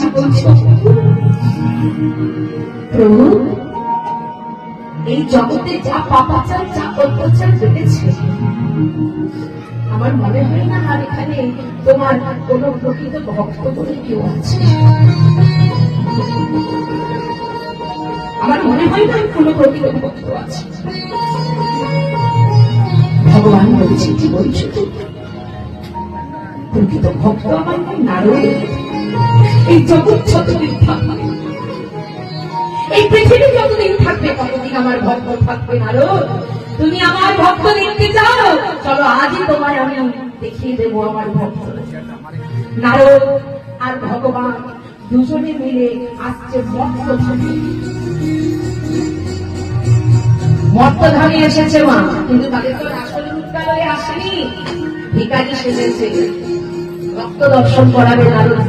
নারদজি বলছে, প্রভু এই জগতে যা পাপাচার যা অত্যাচার বেড়েছে, আমার মনে হয় না আর এখানে তোমার কোন প্রকৃত ভক্ত বলে কেউ আছে। আমার মনে হয় না কোন প্রকৃত ভক্ত আছে। ভগবান বলছে, কি বলছো? প্রকৃত ভক্ত আমার নারদ। এই জগৎ যতদিন থাকবে, এই পৃথিবী যতদিন থাকবে, ততদিন আমার ভক্ত থাকবে। নারদ, তুমি আমার ভক্ত দেখতে চাও? চলো আজই তোমায় আমি দেখিয়ে দেবো আমার ভক্ত। নারদ আর ভগবান দুজনে মিলে আসছে মর্তধামে। মর্তধামে এসেছে মা, কিন্তু তাদের তো আসল রূপকালয়ে আসেনি, ভিখারি সেজেছে। ভক্ত দর্শন করাবে নারদ।